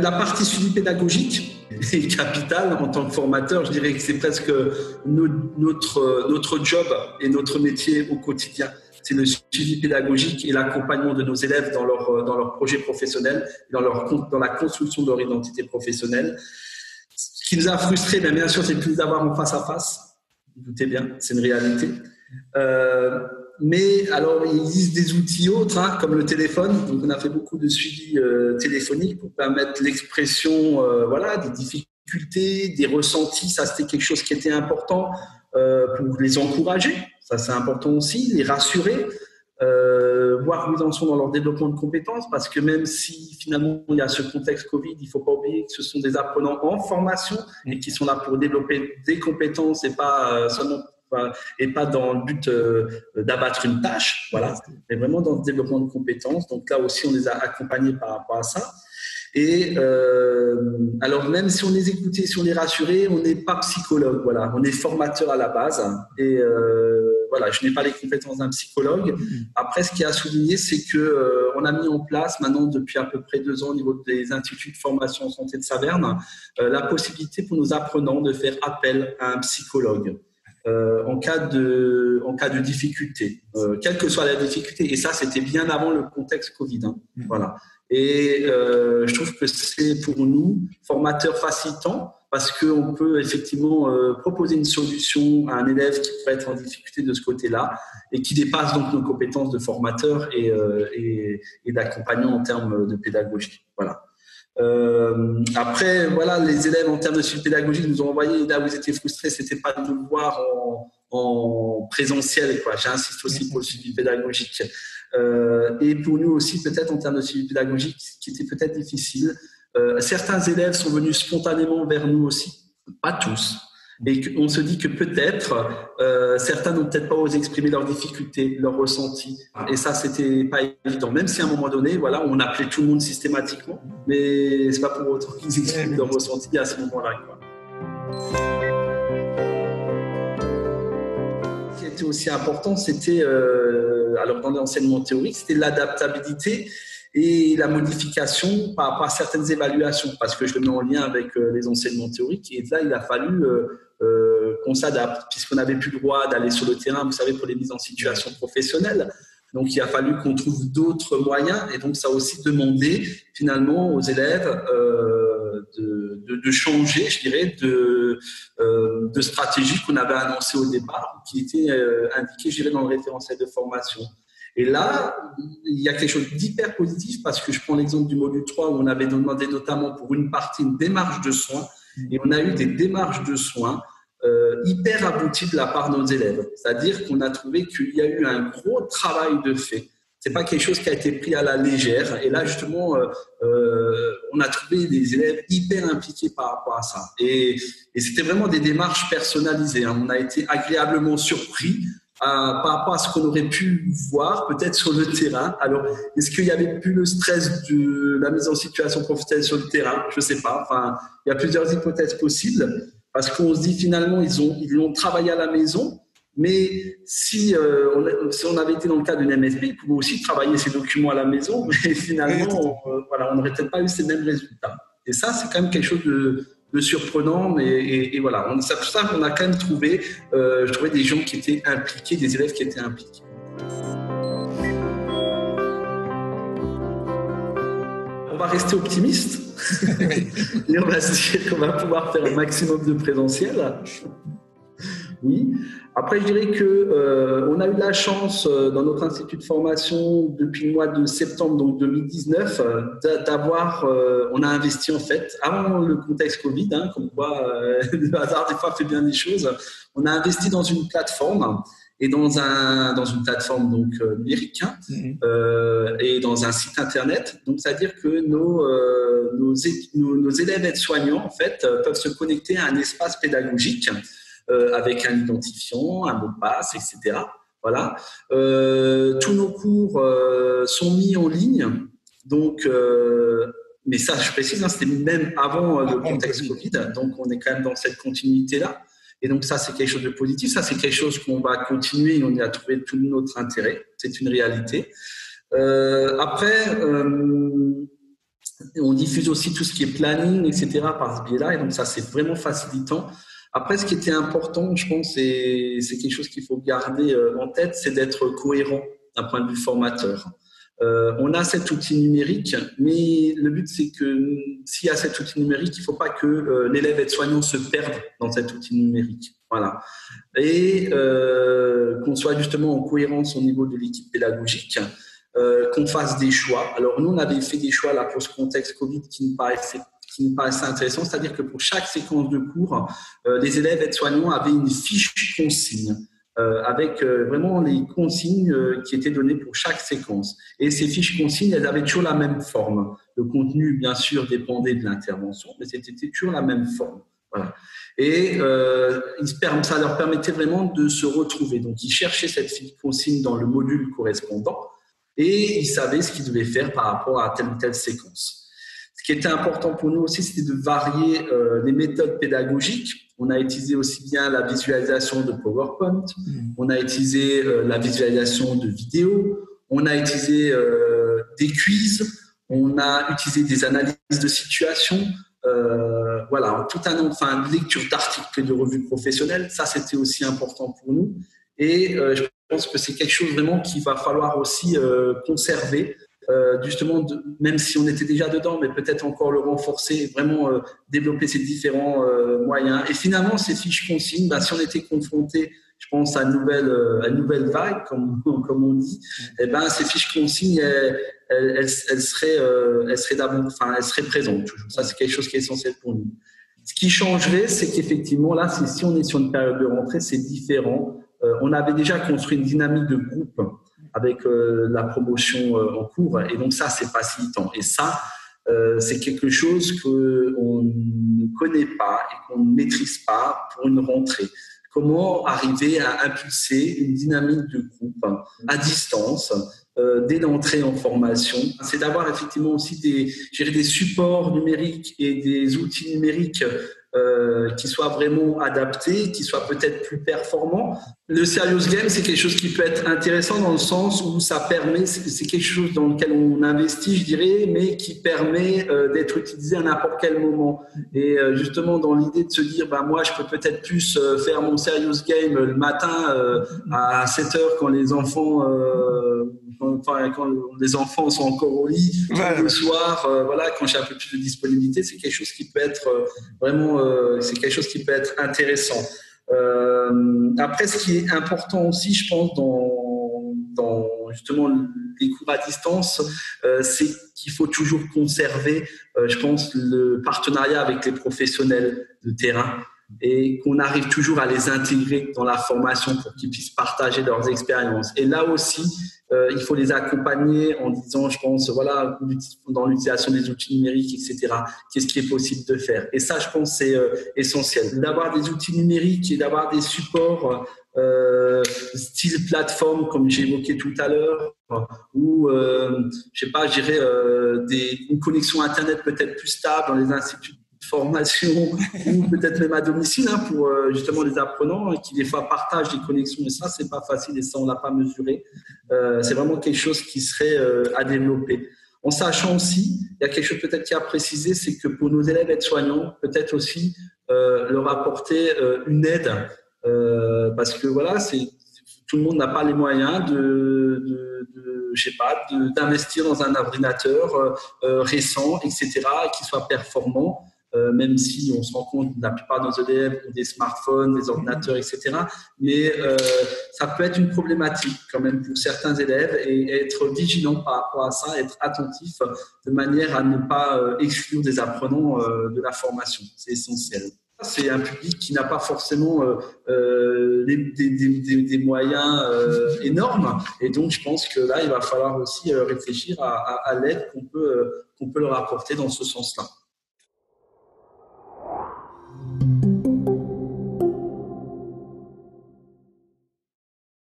La partie suivi pédagogique est capitale en tant que formateur. Je dirais que c'est presque notre job et notre métier au quotidien. C'est le suivi pédagogique et l'accompagnement de nos élèves dans leur projet professionnel, dans la construction de leur identité professionnelle. Ce qui nous a frustrés, bien sûr, c'est de ne plus les avoir en face à face. Vous vous doutez bien, c'est une réalité. Mais alors, il existe des outils autres, comme le téléphone. Donc, on a fait beaucoup de suivi téléphonique pour permettre l'expression des difficultés, des ressentis. Ça, c'était quelque chose qui était important pour les encourager. Ça, c'est important aussi, les rassurer, voir où ils en sont dans leur développement de compétences, parce que même si finalement il y a ce contexte Covid, il ne faut pas oublier que ce sont des apprenants en formation et qui sont là pour développer des compétences et pas dans le but d'abattre une tâche, mais vraiment dans le développement de compétences. Donc là aussi, on les a accompagnés par rapport à ça. Et alors même si on les écoutait, si on les rassurait, on n'est pas psychologue, on est formateur à la base. Et je n'ai pas les compétences d'un psychologue. Après, ce qui est à souligner, c'est que on a mis en place maintenant depuis à peu près 2 ans au niveau des instituts de formation en santé de Saverne la possibilité pour nos apprenants de faire appel à un psychologue. En cas de difficulté, quelle que soit la difficulté. Et ça, c'était bien avant le contexte Covid. Voilà. Et je trouve que c'est pour nous, formateurs facilitants, parce qu'on peut effectivement proposer une solution à un élève qui pourrait être en difficulté de ce côté-là et qui dépasse donc nos compétences de formateur et d'accompagnant en termes de pédagogie. Voilà. Après, les élèves en termes de suivi pédagogique nous ont envoyé, là où ils étaient frustrés, c'était pas de nous voir en présentiel, J'insiste aussi pour le suivi pédagogique. Et pour nous aussi, peut-être en termes de suivi pédagogique, qui était peut-être difficile. Certains élèves sont venus spontanément vers nous aussi, pas tous. Et on se dit que peut-être certains n'ont peut-être pas osé exprimer leurs difficultés, leurs ressentis. Et ça, c'était pas évident. Même si à un moment donné, on appelait tout le monde systématiquement, mais c'est pas pour autant qu'ils expriment leurs ressentis à ce moment-là. Ce qui était aussi important, c'était, alors dans l'enseignement théorique, c'était l'adaptabilité et la modification par rapport à certaines évaluations, parce que je le mets en lien avec les enseignements théoriques. Et là, il a fallu qu'on s'adapte, puisqu'on n'avait plus le droit d'aller sur le terrain, vous savez, pour les mises en situation professionnelle. Donc, il a fallu qu'on trouve d'autres moyens. Et donc, ça a aussi demandé, finalement, aux élèves de changer, je dirais, de stratégie qu'on avait annoncée au départ, qui était indiquée, je dirais, dans le référentiel de formation. Et là, il y a quelque chose d'hyper positif, parce que je prends l'exemple du module 3 où on avait demandé notamment pour une partie une démarche de soins, et on a eu des démarches de soins hyper abouties de la part de nos élèves. C'est-à-dire qu'on a trouvé qu'il y a eu un gros travail de fait. C'est pas quelque chose qui a été pris à la légère. Et là, justement, on a trouvé des élèves hyper impliqués par rapport à ça. Et c'était vraiment des démarches personnalisées. On a été agréablement surpris par rapport à ce qu'on aurait pu voir peut-être sur le terrain. Alors, est-ce qu'il y avait plus le stress de la mise en situation professionnelle sur le terrain? Je ne sais pas. Enfin, il y a plusieurs hypothèses possibles, parce qu'on se dit finalement ils l'ont travaillé à la maison, mais si on avait été dans le cas d'une MSP, ils pouvaient aussi travailler ces documents à la maison, mais finalement on n'aurait peut-être pas eu ces mêmes résultats. Et ça, c'est quand même quelque chose de surprenant, et voilà. C'est pour ça qu'on a quand même trouvé, je trouvais des gens qui étaient impliqués, des élèves qui étaient impliqués. On va rester optimiste et on va se dire qu'on va pouvoir faire un maximum de présentiel. Oui. Après, je dirais que on a eu de la chance dans notre institut de formation depuis le mois de septembre, donc 2019, d'avoir. On a investi en fait avant le contexte Covid, comme quoi le hasard des fois fait bien les choses. On a investi dans une plateforme et dans une plateforme donc numérique et dans un site internet. Donc, c'est-à-dire que nos élèves aides-soignants en fait peuvent se connecter à un espace pédagogique. Avec un identifiant, un mot de passe, etc. Voilà. Tous nos cours sont mis en ligne. Donc, mais ça, je précise, c'était même avant le contexte Covid. Donc, on est quand même dans cette continuité-là. Et donc, ça, c'est quelque chose de positif. Ça, c'est quelque chose qu'on va continuer et on y a trouvé tout notre intérêt. C'est une réalité. Après, On diffuse aussi tout ce qui est planning, etc. par ce biais-là. Et donc, ça, c'est vraiment facilitant. Après, ce qui était important, je pense, et c'est quelque chose qu'il faut garder en tête, c'est d'être cohérent d'un point de vue formateur. On a cet outil numérique, mais le but, c'est que s'il y a cet outil numérique, il ne faut pas que l'élève aide-soignant se perde dans cet outil numérique. Voilà. Et qu'on soit justement en cohérence au niveau de l'équipe pédagogique, qu'on fasse des choix. Alors, nous, on avait fait des choix là pour ce contexte Covid qui nous paraissait intéressant, c'est-à-dire que pour chaque séquence de cours, les élèves aides-soignants avaient une fiche consigne avec vraiment les consignes qui étaient données pour chaque séquence. Et ces fiches consignes, elles avaient toujours la même forme. Le contenu, bien sûr, dépendait de l'intervention, mais c'était toujours la même forme. Voilà. Et ça leur permettait vraiment de se retrouver. Donc, ils cherchaient cette fiche consigne dans le module correspondant et ils savaient ce qu'ils devaient faire par rapport à telle ou telle séquence. Ce qui était important pour nous aussi, c'était de varier les méthodes pédagogiques. On a utilisé aussi bien la visualisation de PowerPoint, on a utilisé la visualisation de vidéos, on a utilisé des quiz, on a utilisé des analyses de situation, voilà, une lecture d'articles et de revues professionnelles. Ça, c'était aussi important pour nous. Et je pense que c'est quelque chose vraiment qu'il va falloir aussi conserver. Justement, même si on était déjà dedans, mais peut-être encore le renforcer, vraiment développer ces différents moyens. Et finalement, ces fiches consignes, si on était confronté, je pense, à une nouvelle vague, comme on dit, ces fiches consignes, elles seraient présentes toujours. Ça, c'est quelque chose qui est essentiel pour nous. Ce qui changerait, c'est qu'effectivement, là, si on est sur une période de rentrée, c'est différent. On avait déjà construit une dynamique de groupe avec la promotion en cours. Et donc ça, c'est facilitant. Et ça, c'est quelque chose qu'on ne connaît pas et qu'on ne maîtrise pas pour une rentrée. Comment arriver à impulser une dynamique de groupe à distance dès l'entrée en formation? C'est d'avoir effectivement aussi des supports numériques et des outils numériques qui soient vraiment adaptés, qui soient peut-être plus performants. Le serious game, c'est quelque chose qui peut être intéressant dans le sens où ça permet, c'est quelque chose dans lequel on investit, je dirais, mais qui permet d'être utilisé à n'importe quel moment. Et justement, dans l'idée de se dire, moi, je peux peut-être plus faire mon serious game le matin à 7 heures quand les enfants quand les enfants sont encore au lit, le soir, quand j'ai un peu plus de disponibilité, c'est quelque chose qui peut être c'est quelque chose qui peut être intéressant. Après, ce qui est important aussi, je pense, dans justement les cours à distance, c'est qu'il faut toujours conserver, je pense, le partenariat avec les professionnels de terrain et qu'on arrive toujours à les intégrer dans la formation pour qu'ils puissent partager leurs expériences. Et là aussi, il faut les accompagner en disant, je pense, dans l'utilisation des outils numériques, etc., qu'est-ce qui est possible de faire. Et ça, je pense, c'est essentiel. D'avoir des outils numériques et d'avoir des supports style plateforme, comme j'ai évoqué tout à l'heure, ou, une connexion Internet peut-être plus stable dans les instituts de formation ou peut-être même à domicile pour justement les apprenants qui des fois partagent des connexions, et ça, c'est pas facile et ça, on l'a pas mesuré. C'est vraiment quelque chose qui serait à développer. En sachant aussi, il y a quelque chose peut-être qui a précisé, c'est que pour nos élèves aides-soignants, peut-être aussi leur apporter une aide parce que tout le monde n'a pas les moyens d'investir dans un ordinateur récent, etc., qui soit performant. Même si on se rend compte que la plupart de nos élèves ont des smartphones, des ordinateurs, etc. Mais ça peut être une problématique quand même pour certains élèves et être vigilant par rapport à ça, être attentif de manière à ne pas exclure des apprenants de la formation. C'est essentiel. C'est un public qui n'a pas forcément des moyens énormes, et donc je pense que là, il va falloir aussi réfléchir à l'aide qu'on peut leur apporter dans ce sens-là.